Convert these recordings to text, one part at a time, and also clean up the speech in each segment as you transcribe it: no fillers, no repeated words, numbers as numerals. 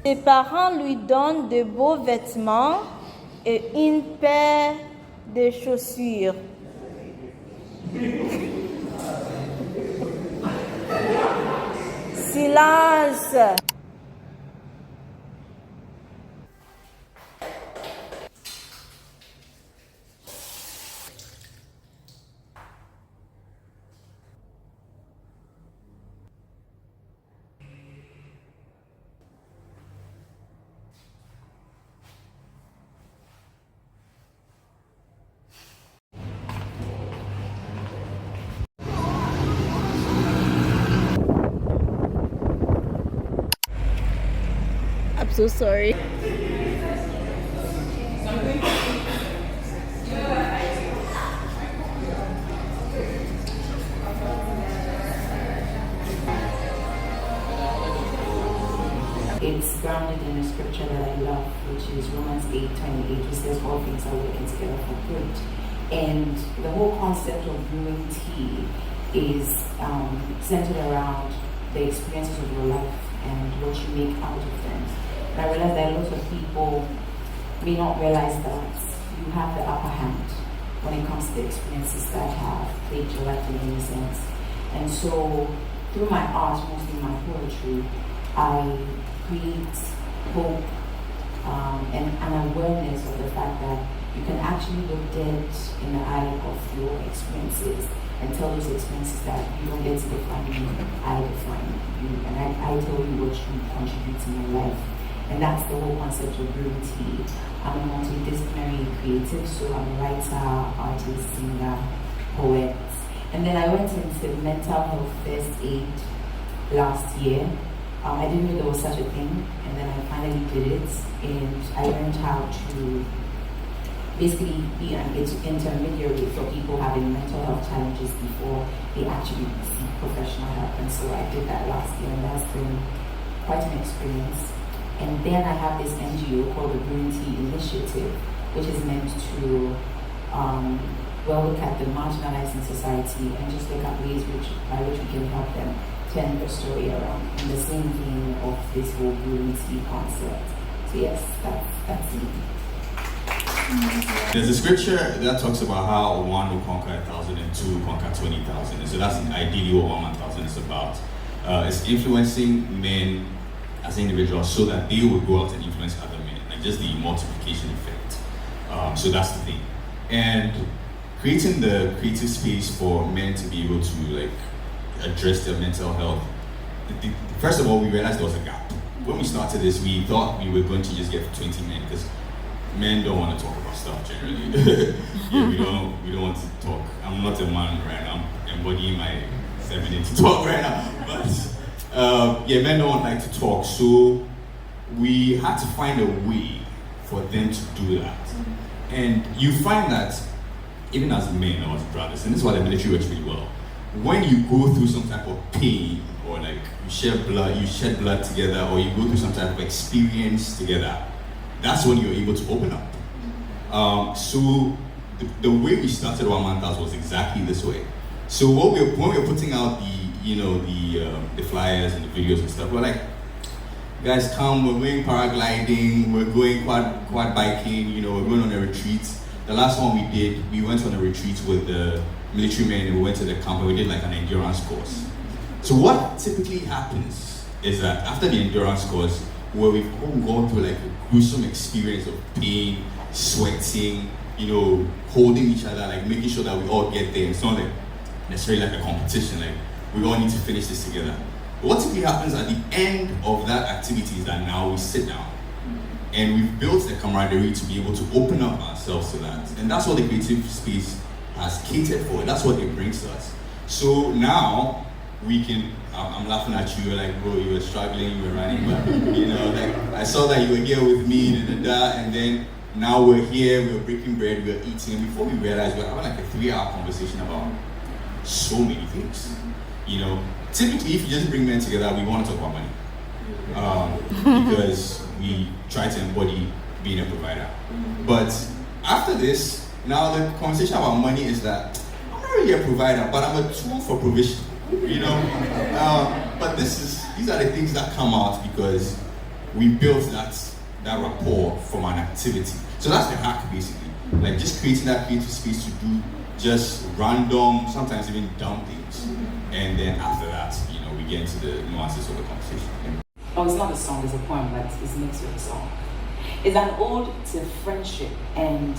Ses parents lui donnent de beaux vêtements et une paire de chaussures. Silence. I'm so sorry. It's grounded in a scripture that I love, which is Romans 8:28, which says all things are working together for good. And the whole concept of brewing tea is centered around the experiences of your life and what you make out of them. And I realize that a lot of people may not realize that you have the upper hand when it comes to the experiences that have played your life in any sense. And so through my art, mostly my poetry, I create hope and an awareness of the fact that you can actually look dead in the eye of your experiences and tell those experiences that you don't get to define me, I define you, and I tell you what you contribute to my life. And that's the whole concept of brewing tea. I'm a multidisciplinary creative, so I'm a writer, artist, singer, poet. And then I went into mental health first aid last year. I didn't know there was such a thing, and then I finally did it, and I learned how to basically be an intermediary for people having mental health challenges before they actually seek professional help. And so I did that last year, and that's been quite an experience. And then I have this NGO called the Brewing Tea Initiative, which is meant to look at the marginalized in society and just look at ways by which we can help them turn their story around in the same vein of this whole brewing tea concept. So yes, that's it. There's a scripture that talks about how one will conquer 1,000 and two will conquer 20,000. And so that's ideally what 1,000 is about. It's influencing men as individuals so that they will go out and influence other men, like just the multiplication effect. So that's the thing. And creating the creative space for men to be able to like address their mental health. First of all, we realized there was a gap. When we started this, we thought we were going to just get 20 men because men don't want to talk about stuff generally. Yeah, we don't want to talk. I'm not a man right now. I'm embodying my femininity to talk right now. But men don't like to talk. So we had to find a way for them to do that. And you find that even as men or as brothers, and this is why the military works really well. When you go through some type of pain or like you shed blood together, or you go through some type of experience together, that's when you're able to open up. So the way we started One Man House was exactly this way. So when we were putting out the flyers and the videos and stuff, we're like, guys, come, we're going paragliding, we're going quad biking, we're going on a retreat. The last one we did, we went on a retreat with the military men, and we went to the camp and we did like an endurance course. So what typically happens is that after the endurance course, where we've all gone through like a gruesome experience of pain, sweating, holding each other, like making sure that we all get there. It's not like necessarily like a competition, like we all need to finish this together. But what typically happens at the end of that activity is that now we sit down and we've built the camaraderie to be able to open up ourselves to that. And that's what the creative space has catered for. That's what it brings to us. So now we can, I'm laughing at you, like, bro, you were struggling, you were running, but like I saw that you were here with me, and then now we're here, we're breaking bread, we're eating, and before we realize we're having like a 3-hour conversation about so many things. Typically if you just bring men together, we want to talk about money. Because we try to embody being a provider. But after this, now the conversation about money is that I'm not really a provider, but I'm a tool for provision. But these are the things that come out because we built that rapport from an activity. So that's the hack basically. Like just creating that creative space to do just random, sometimes even dumb things. And then after that, we get into the nuances of the conversation. Oh, it's not a song, it's a poem, but it's mixed with a song. It's an ode to friendship and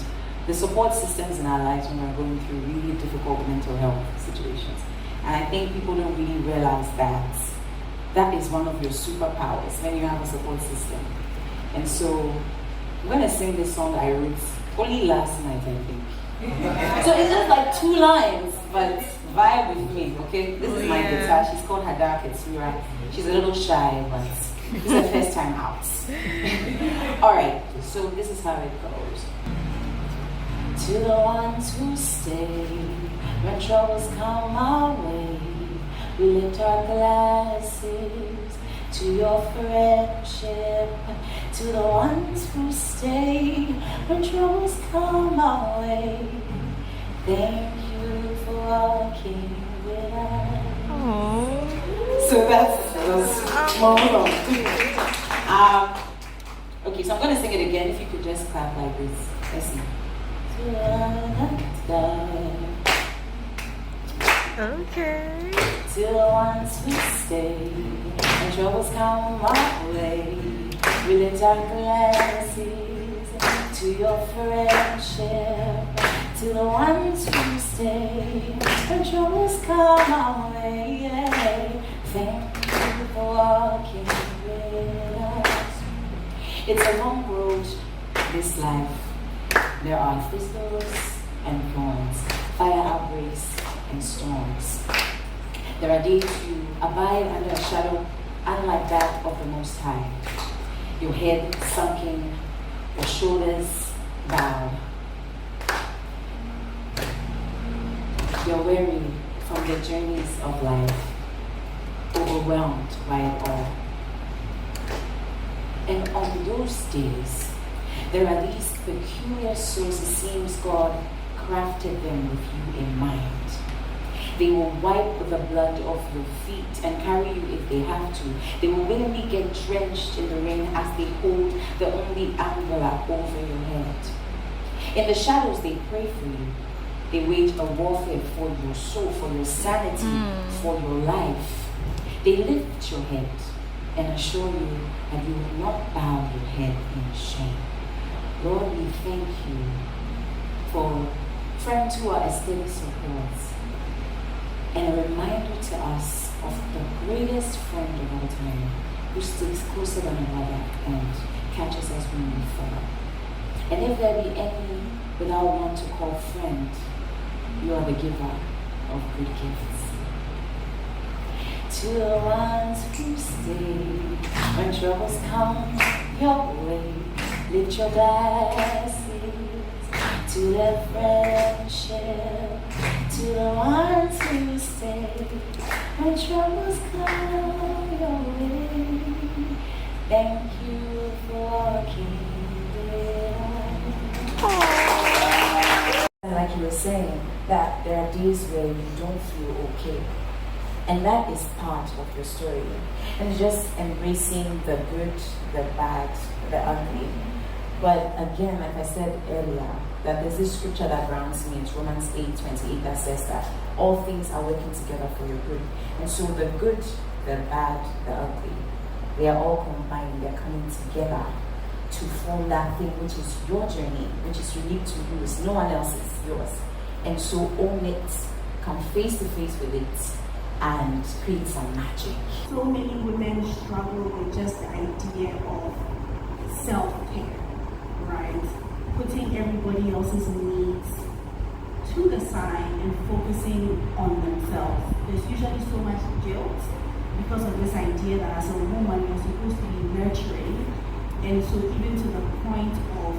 the support systems in our lives when we're going through really difficult mental health situations. And I think people don't really realize that is one of your superpowers when you have a support system. And so I'm gonna sing this song I wrote only last night, I think. So it's just like 2 lines, but vibe with me, okay? This is my guitar. She's called Hadar Ketsura. She's a little shy, but it's her first time out. All right, so this is how it goes. To the ones who stay when troubles come our way, we lift our glasses to your friendship. To the ones who stay when troubles come our way, thank you for walking with us. Aww. So that's more okay, so I'm going to sing it again. If you could just clap like this. Let's see. Okay. To the ones who stay when troubles come our way, we lift our glasses to your friendship. To the ones who stay when troubles come our way, thank you for walking with us. It's a long road, this life. There are thistles and thorns, fire outbreaks and storms. There are days you abide under a shadow unlike that of the Most High. Your head sunken, your shoulders bowed. You're weary from the journeys of life, overwhelmed by it all. And on those days, there are these peculiar souls, it seems God crafted them with you in mind. They will wipe the blood off your feet and carry you if they have to. They will willingly get drenched in the rain as they hold the only umbrella over your head. In the shadows, they pray for you. They wage a warfare for your soul, for your sanity, for your life. They lift your head and assure you that you will not bow your head in shame. Lord, we thank you for friends who are steady supports and a reminder to us of the greatest friend of all time who sticks closer than a brother and catches us when we fall. And if there be any without one to call friend, you are the giver of good gifts. To the ones who stay when troubles come your way, lift your glasses to their friendship. To the ones who stay when troubles come your way, thank you for walking with us. Like you were saying, that there are days where you don't feel okay. And that is part of your story. And just embracing the good, the bad, the ugly. But again, like I said earlier, that there's this scripture that grounds me. It's Romans 8:28 that says that all things are working together for your good. And so the good, the bad, the ugly, they are all combined. They're coming together to form that thing which is your journey, which is unique to you. It's no one else's, yours. And so own it, come face to face with it, and create some magic. So many women struggle with just the idea of self-care, right? Putting everybody else's needs to the side and focusing on themselves. There's usually so much guilt because of this idea that as a woman you're supposed to be nurturing, and so even to the point of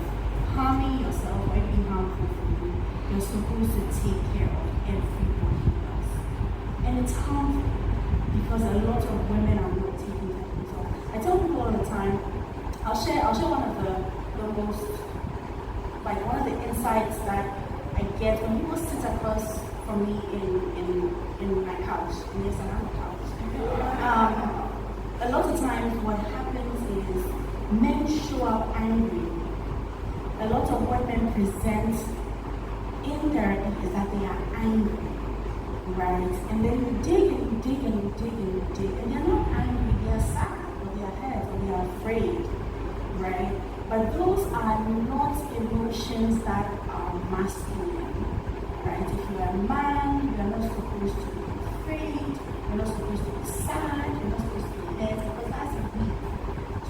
harming yourself or being harmful for you, you're supposed to take care of everybody else. And it's harmful because a lot of women are not taking that themselves. I tell people all the time, I'll share one of the most, like one of the insights that I get when people sit across from me in my couch, and yes, I have a couch. A lot of times what happens is men show up angry. A lot of what men present indirectly is that they are angry, right? And then you dig and you dig and you dig and you dig, and they're not angry, they are sad, or they are hurt, or they are afraid, right? But those are not emotions that are masculine, right? If you are a man, you are not supposed to be afraid, you're not supposed to be sad, you're not supposed to be hurt, because that's weak.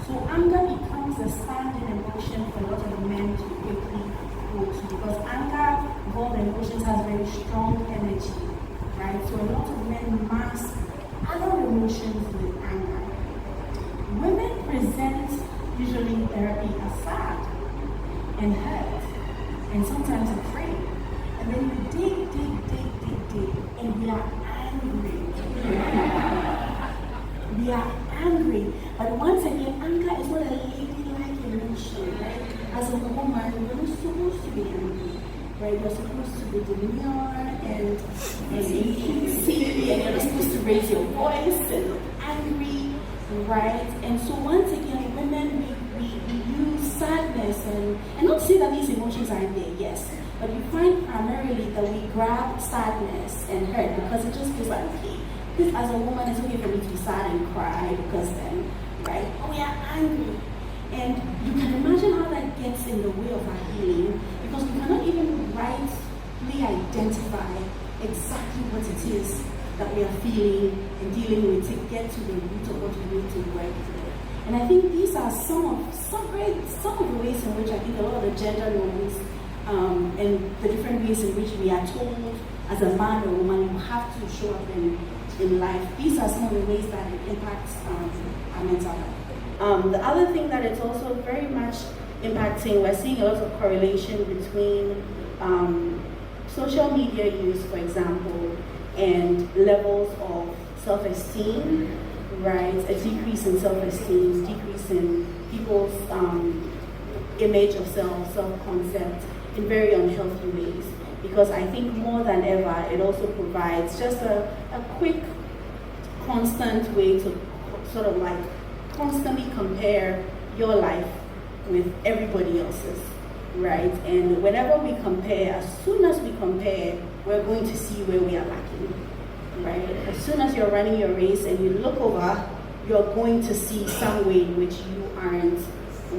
So anger becomes a standing emotion for a lot of men to quickly go to, because anger, of all the emotions, has very strong energy, right? So a lot of men mask other emotions with anger. Women present usually in therapy as sad and hurt and sometimes afraid. And then you dig, and we are angry. We are angry. But once again, anger is not a ladylike emotion, right? As a woman, you're not supposed to be angry, right? You're supposed to be demure and easy, and you're not supposed to raise your voice and look angry, right? And so once again, women, we use sadness and not say that these emotions aren't there, yes. But you find primarily that we grab sadness and hurt because it just feels like, okay, this as a woman, it's okay for me to be sad and cry because then, right? Oh, we are angry. And you can imagine how that gets in the way of our healing because we cannot even rightly identify exactly what it is that we are feeling and dealing with to get to the root of what we need to work through. And I think these are some of the ways in which I think a lot of the gender norms and the different ways in which we are told as a man or woman you have to show up in life. These are some of the ways that it impacts our mental health. The other thing that it's also very much impacting, we're seeing a lot of correlation between social media use, for example, and levels of self-esteem, right? A decrease in self-esteem, decrease in people's image of self-concept in very unhealthy ways. Because I think more than ever, it also provides just a quick, constant way to sort of like constantly compare your life with everybody else's, right? And whenever we compare, as soon as we compare, we're going to see where we are lacking, right? As soon as you're running your race and you look over, you're going to see some way in which you aren't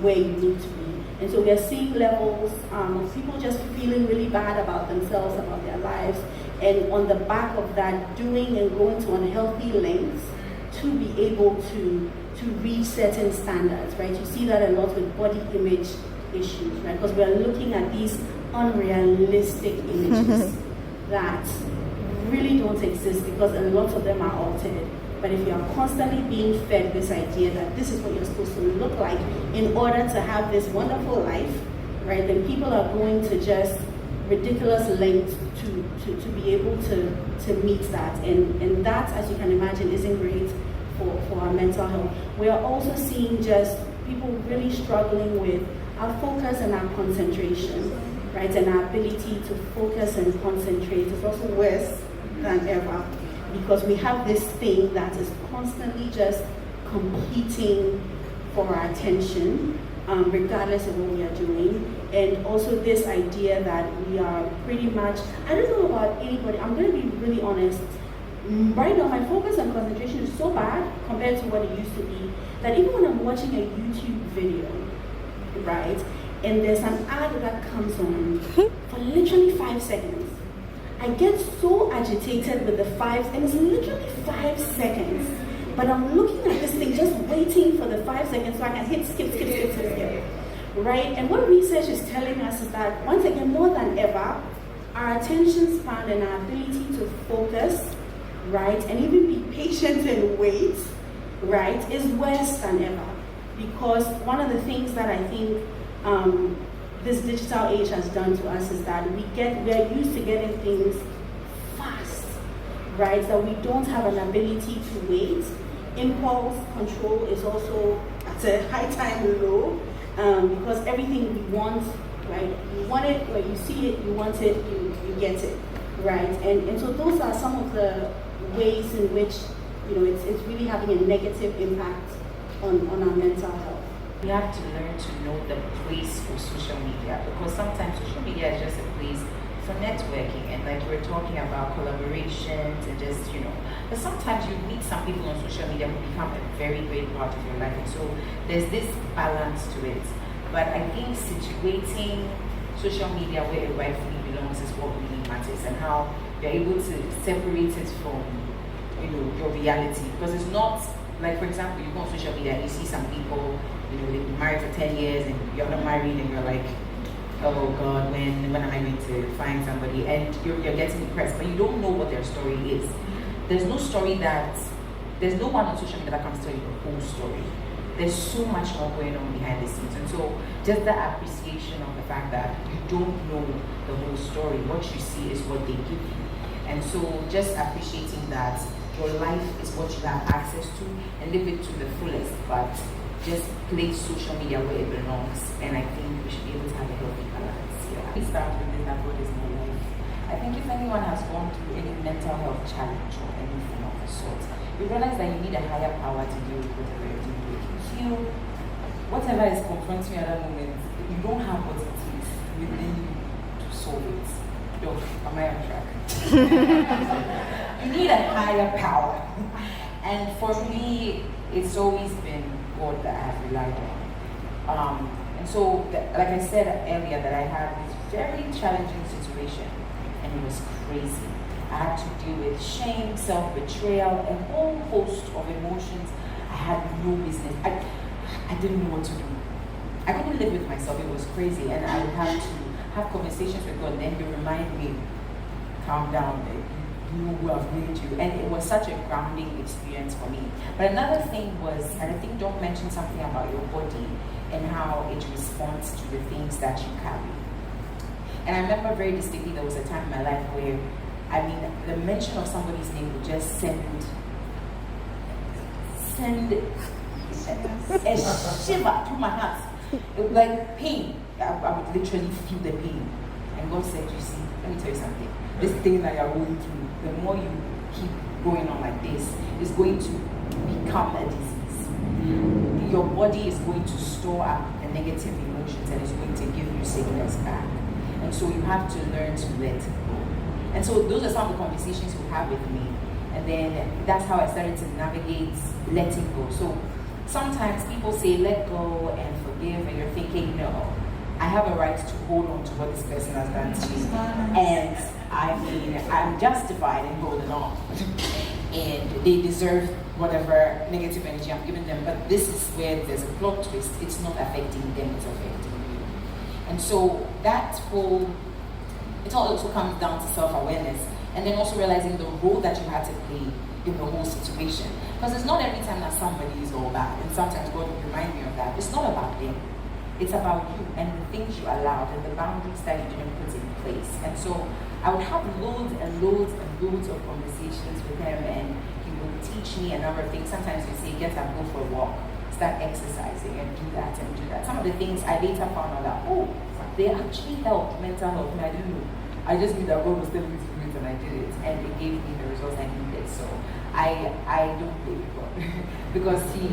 where you need to be. And so we are seeing levels of people just feeling really bad about themselves, about their lives, and on the back of that, doing and going to unhealthy lengths to be able to reach certain standards, right? You see that a lot with body image issues, right? Because we are looking at these unrealistic images that really don't exist because a lot of them are altered. But if you are constantly being fed this idea that this is what you're supposed to look like in order to have this wonderful life, right, then people are going to just ridiculous lengths to be able to meet that. And that, as you can imagine, isn't great for our mental health. We are also seeing just people really struggling with our focus and our concentration, right, and our ability to focus and concentrate is also worse than ever. Because we have this thing that is constantly just competing for our attention, regardless of what we are doing. And also this idea that we are pretty much, I don't know about anybody, I'm going to be really honest. Right now, my focus and concentration is so bad compared to what it used to be, that even when I'm watching a YouTube video, right, and there's an ad that comes on for literally 5 seconds, I get so agitated with the 5, and it's literally 5 seconds, but I'm looking at this thing just waiting for the 5 seconds so I can hit skip, right? And what research is telling us is that, once again, more than ever, our attention span and our ability to focus, right, and even be patient and wait, right, is worse than ever. Because one of the things that I think this digital age has done to us is that we are used to getting things fast, right? That we don't have an ability to wait. Impulse control is also at a high time low because everything we want, right? You want it, or you see it, you want it, you get it, right? And so those are some of the ways in which, you know, it's really having a negative impact on our mental health. we have to learn to know the place for social media, because sometimes social media is just a place for networking and like we're talking about collaborations and just, but sometimes you meet some people on social media who become a very great part of your life, and so there's this balance to it. But I think situating social media where it rightfully belongs is what really matters, and how you're able to separate it from your reality, because it's not like, for example, you go on social media and you see some people, they've been married for 10 years and you're not married, and you're like, oh God, when am I going to find somebody? And you're getting depressed, but you don't know what their story is. There's no one on social media that can tell you the whole story. There's so much more going on behind the scenes, and so just the appreciation of the fact that you don't know the whole story. What you see is what they give you, and so just appreciating that your life is what you have access to and live it to the fullest, but just place social media where it belongs. And I think we should be able to have a healthy balance. Yeah. We start with this, that God is my life. I think if anyone has gone through any mental health challenge or anything of the sort, you realize that you need a higher power to deal with whatever you're dealing with. You feel whatever is confronting you at that moment, you don't have what it takes within you to solve it. Yo, am I on track? You need a higher power. And for me, it's always been God that I have relied on. And so, like I said earlier, that I had this very challenging situation, and it was crazy. I had to deal with shame, self-betrayal, a whole host of emotions I had no business. I didn't know what to do. I couldn't live with myself. It was crazy, and I would have to have conversations with God, and then He would remind me, calm down, you know who I've made you. And it was such a grounding experience for me. But another thing was, and I think Doc mentioned something about your body and how it responds to the things that you carry. And I remember very distinctly there was a time in my life where, the mention of somebody's name would just send a shiver through my heart. It was like pain. I would literally feel the pain. And God said, you see, let me tell you something. This thing that you're going through, the more you keep going on like this, is going to become a disease. Your body is going to store up the negative emotions and is going to give you sickness back. And so you have to learn to let go. And so those are some of the conversations you have with me. And then that's how I started to navigate letting go. So sometimes people say let go and forgive, and you're thinking, no, I have a right to hold on to what this person has done to me. And I'm justified in holding on. And they deserve whatever negative energy I'm giving them. But this is where there's a plot twist. It's not affecting them, it's affecting you. And so it all also comes down to self-awareness. And then also realizing the role that you had to play in the whole situation. Because it's not every time that somebody is all bad. And sometimes God will remind me of that. It's not about them. It's about you and the things you allowed and the boundaries that you didn't put in place. And so I would have loads and loads and loads of conversations with him, and he would teach me a number of things. Sometimes he would say, get up, go for a walk, start exercising, and do that and do that. Some of the things I later found out that, they actually helped mental health, and I didn't know. I just knew that God was telling me to do it, and I did it, and it gave me the results I needed. So I don't blame God because he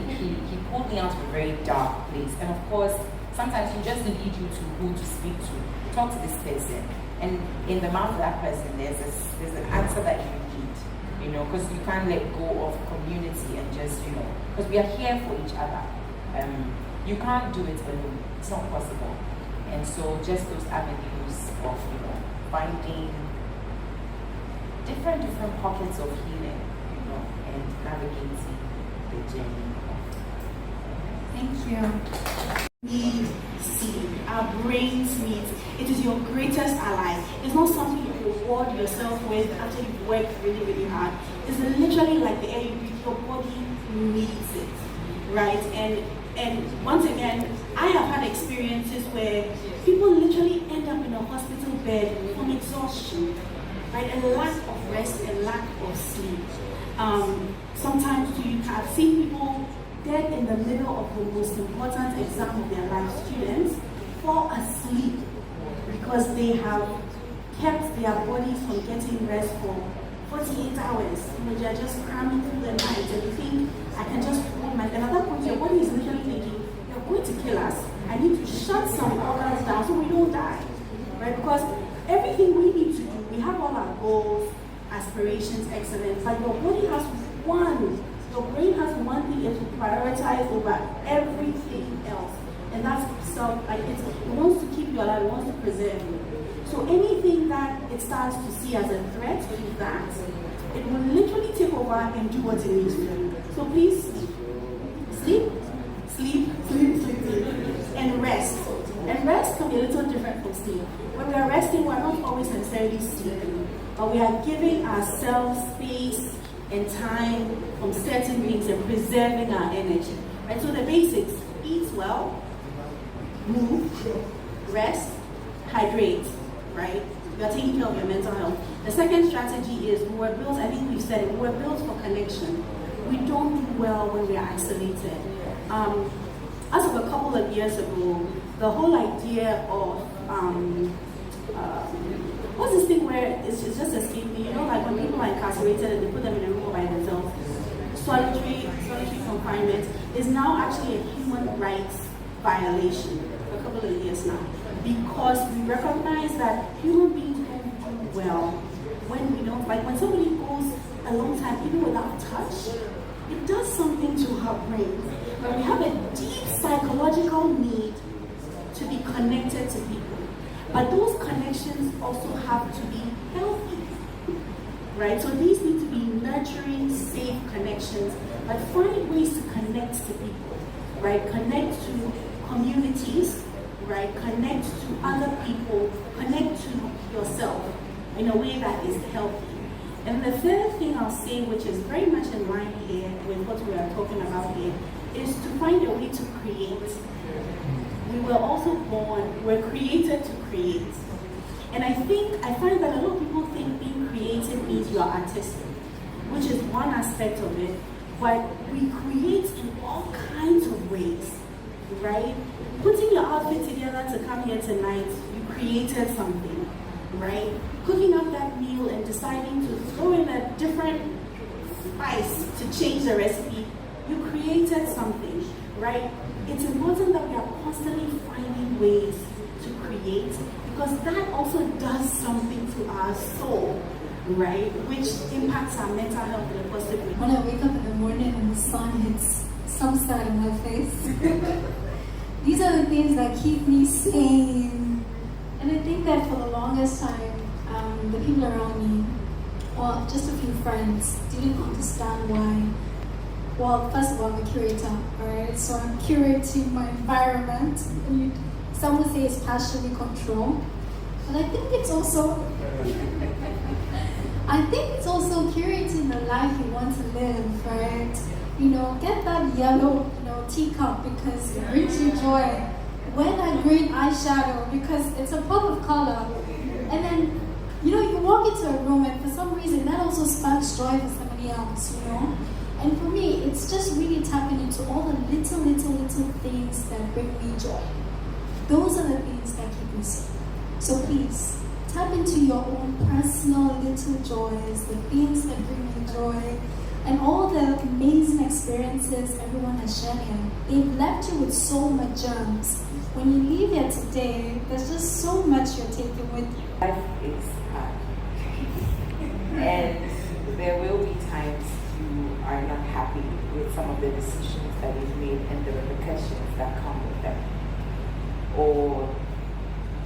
pulled me out of a very dark place. And of course, sometimes he just lead you to who to speak to. Talk to this person, and in the mouth of that person, there's an answer that you need, because you can't let go of community and just, because we are here for each other. You can't do it alone. It's not possible. And so just those avenues of, finding different pockets of healing, and navigating the journey. Thank you. We see, our brains meet. It is your greatest ally. It's not something you reward yourself with after you've worked really, really hard. It's literally like the air you breathe. Your body needs it, right? And once again, I have had experiences where people literally end up in a hospital bed from exhaustion, right? And lack of rest and lack of sleep. Sometimes I've seen people dead in the middle of the most important exam of their life. Students fall asleep because they have kept their bodies from getting rest for 48 hours. They are just cramming through the night, and you think, I can just hold my... And at that point, your body is literally thinking, they're going to kill us. I need to shut some organs down so we don't die, right? Because everything we need to do, we have all our goals, aspirations, excellence, but your body has one. Your brain has one thing is to prioritize over everything else. And that's it wants to keep you alive, it wants to preserve you. So anything that it starts to see as a threat to that, it will literally take over and do what it needs to do. So please sleep, and rest. And rest can be a little different from sleep. When we are resting, we're not always necessarily sleeping, but we are giving ourselves space and time from certain things and preserving our energy. Right? So the basics: eat well, move, rest, hydrate. Right? You are taking care of your mental health. The second strategy is we were built, I think we've said it, we were built for connection. We don't do well when we are isolated. As of a couple of years ago, the whole idea of what's this thing where it's just escaped me, you know, like when people are incarcerated and they put them in a room by themselves, solitary confinement is now actually a human rights violation for a couple of years now, because we recognize that human beings don't do well when we don't, like when somebody goes a long time even without touch, it does something to her brain. But we have a deep psychological need to be connected to people. But those connections also have to be healthy, right? So these need to be nurturing, safe connections, but find ways to connect to people, right? Connect to communities, right? Connect to other people, connect to yourself in a way that is healthy. And the third thing I'll say, which is very much in line here with what we are talking about here, is to find a way to create. We were also born, we're created to create. And I find that a lot of people think being creative means you are artistic, which is one aspect of it, but we create in all kinds of ways, right? Putting your outfit together to come here tonight, you created something, right? Cooking up that meal and deciding to throw in a different spice to change the recipe, you created something, right? It's important that we are constantly finding ways to create, because that also does something to our soul, right? Which impacts our mental health in a positive way. When I wake up in the morning and the sun hits some side of my face, these are the things that keep me sane. And I think that for the longest time, the people around me, well, just a few friends, didn't understand why. Well, first of all, I'm a curator, alright? So I'm curating my environment. Some would say it's partially control. But I think it's also curating the life you want to live, right? You know, get that yellow, teacup because it brings you joy. Wear that green eyeshadow because it's a pop of color. And then, you walk into a room and for some reason that also sparks joy for somebody else, And for me, it's just really tapping into all the little things that bring me joy. Those are the things that keep me safe. So please, tap into your own personal little joys, the things that bring you joy, and all the amazing experiences everyone has shared here. They've left you with so much gems. When you leave here today, there's just so much you're taking with you. Life is hard. And there will be times you are not happy with some of the decisions that you've made and the repercussions that come with them. Or,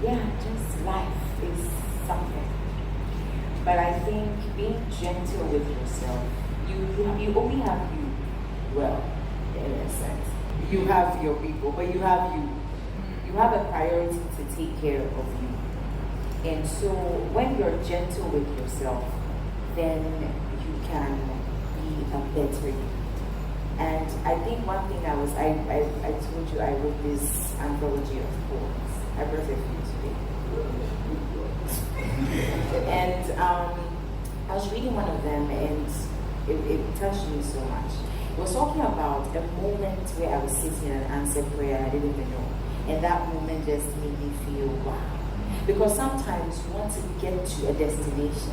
just life is something. But I think being gentle with yourself, you only have you, well, in a sense. You have your people, but you have you. You have a priority to take care of you. And so when you're gentle with yourself, then you can be a better you. And I think one thing I told you I wrote this anthology of poems. I brought a few today. And I was reading one of them and it touched me so much. It was talking about a moment where I was sitting in an answered prayer and I didn't even know. And that moment just made me feel wow. Because sometimes you want to get to a destination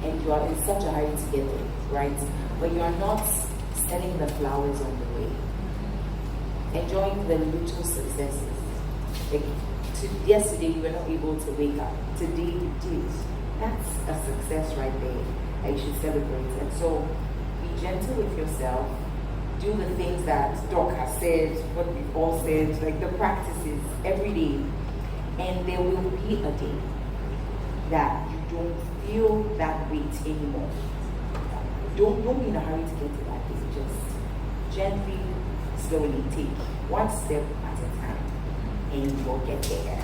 and you are in such a hurry to get there, right? But you are not selling the flowers on the way. enjoying the little successes. Like yesterday you were not able to wake up. Today you did. That's a success right there. I should celebrate it. So be gentle with yourself. Do the things that Doc has said, what we've all said, like the practices every day. And there will be a day that you don't feel that weight anymore. Don't be in a hurry to get to that day. Just gently, slowly take one step at a time, and you will get there.